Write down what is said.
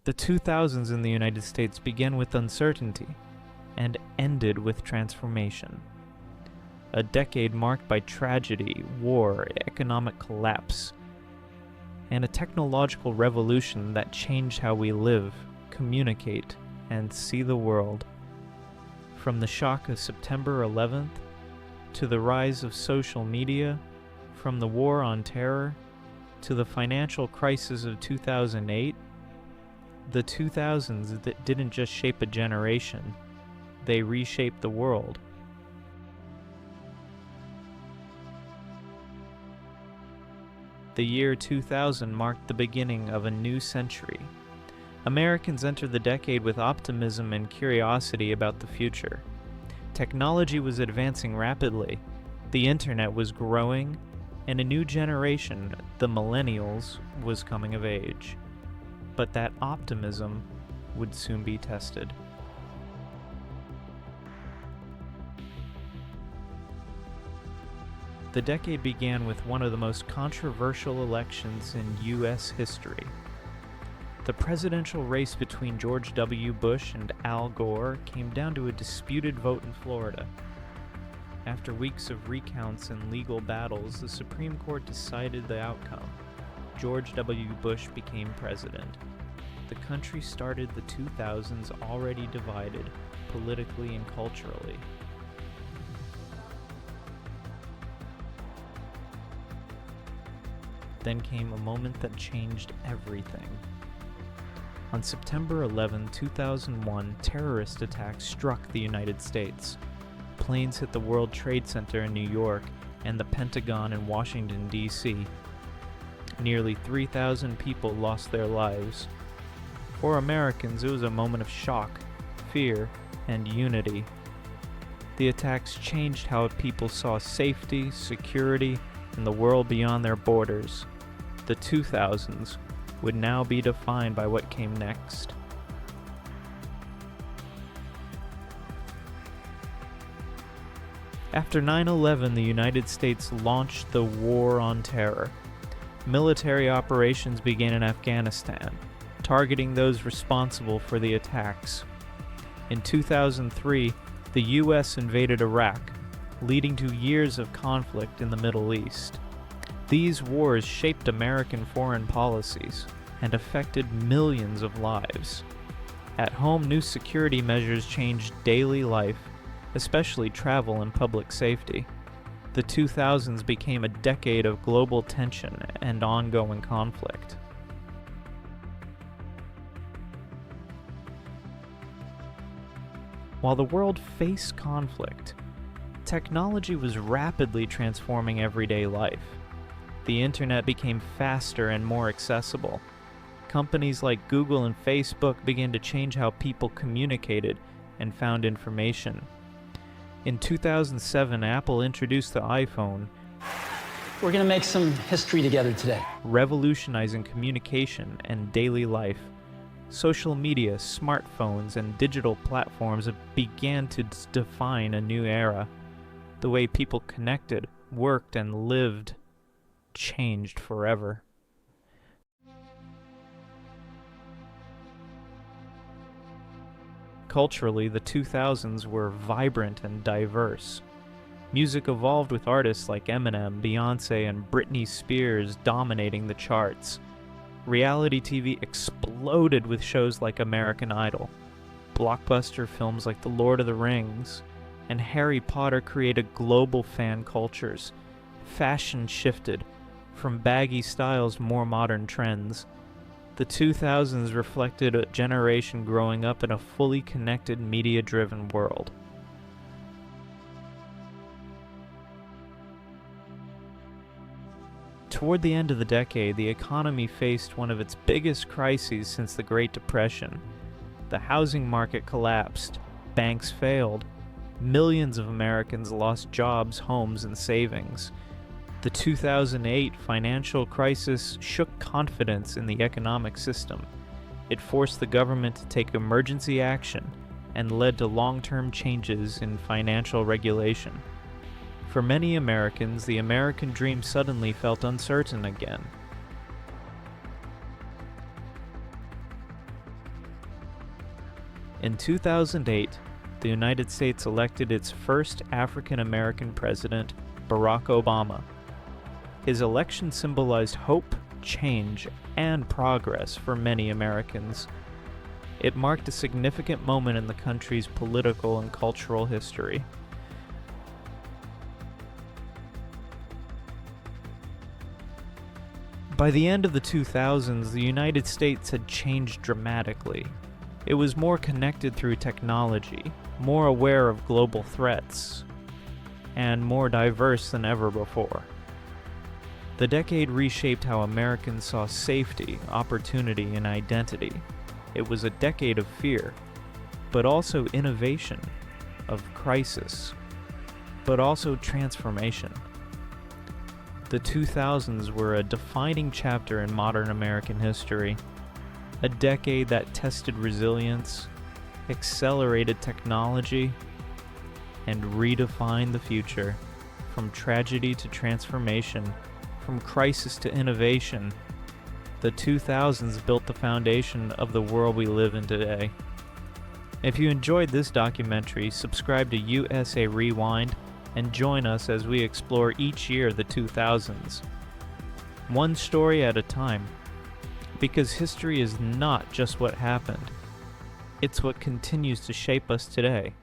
The 2000s in the United States began with uncertainty and ended with transformation. A decade marked by tragedy, war, economic collapse, and a technological revolution that changed how we live, communicate, and see the world. From the shock of September 11th, to the rise of social media, from the war on terror, to the financial crisis of 2008, the 2000s that didn't just shape a generation, they reshaped the world. The year 2000 marked the beginning of a new century. Americans entered the decade with optimism and curiosity about the future. Technology was advancing rapidly, the internet was growing, and a new generation, the millennials, was coming of age. But that optimism would soon be tested. The decade began with one of the most controversial elections in U.S. history. The presidential race between George W. Bush and Al Gore came down to a disputed vote in Florida. After weeks of recounts and legal battles, the Supreme Court decided the outcome. George W. Bush became president. The country started the 2000s already divided, politically and culturally. Then came a moment that changed everything. On September 11, 2001, terrorist attacks struck the United States. Planes hit the World Trade Center in New York and the Pentagon in Washington, D.C. Nearly 3,000 people lost their lives. For Americans, it was a moment of shock, fear, and unity. The attacks changed how people saw safety, security, and the world beyond their borders. The 2000s would now be defined by what came next. After 9/11, the United States launched the War on Terror. Military operations began in Afghanistan, targeting those responsible for the attacks. In 2003, the U.S. invaded Iraq, leading to years of conflict in the Middle East. These wars shaped American foreign policies and affected millions of lives. At home, new security measures changed daily life, especially travel and public safety. The 2000s became a decade of global tension and ongoing conflict. While the world faced conflict, technology was rapidly transforming everyday life. The internet became faster and more accessible. Companies like Google and Facebook began to change how people communicated and found information. In 2007, Apple introduced the iPhone, We're going to make some history together today. revolutionizing communication and daily life. Social media, smartphones, and digital platforms began to define a new era. The way people connected, worked, and lived changed forever. Culturally, the 2000s were vibrant and diverse. Music evolved with artists like Eminem, Beyoncé, and Britney Spears dominating the charts. Reality TV exploded with shows like American Idol. Blockbuster films like The Lord of the Rings and Harry Potter created global fan cultures. Fashion shifted from baggy styles to more modern trends. The 2000s reflected a generation growing up in a fully connected, media-driven world. Toward the end of the decade, the economy faced one of its biggest crises since the Great Depression. The housing market collapsed, banks failed, millions of Americans lost jobs, homes, and savings. The 2008 financial crisis shook confidence in the economic system. It forced the government to take emergency action and led to long-term changes in financial regulation. For many Americans, the American dream suddenly felt uncertain again. In 2008, the United States elected its first African American president, Barack Obama. His election symbolized hope, change, and progress for many Americans. It marked a significant moment in the country's political and cultural history. By the end of the 2000s, the United States had changed dramatically. It was more connected through technology, more aware of global threats, and more diverse than ever before. The decade reshaped how Americans saw safety, opportunity, and identity. It was a decade of fear, but also innovation, of crisis, but also transformation. The 2000s were a defining chapter in modern American history, a decade that tested resilience, accelerated technology, and redefined the future. From tragedy to transformation, from crisis to innovation, the 2000s built the foundation of the world we live in today. If you enjoyed this documentary, subscribe to USA Rewind and join us as we explore each year the 2000s, one story at a time, because history is not just what happened, it's what continues to shape us today.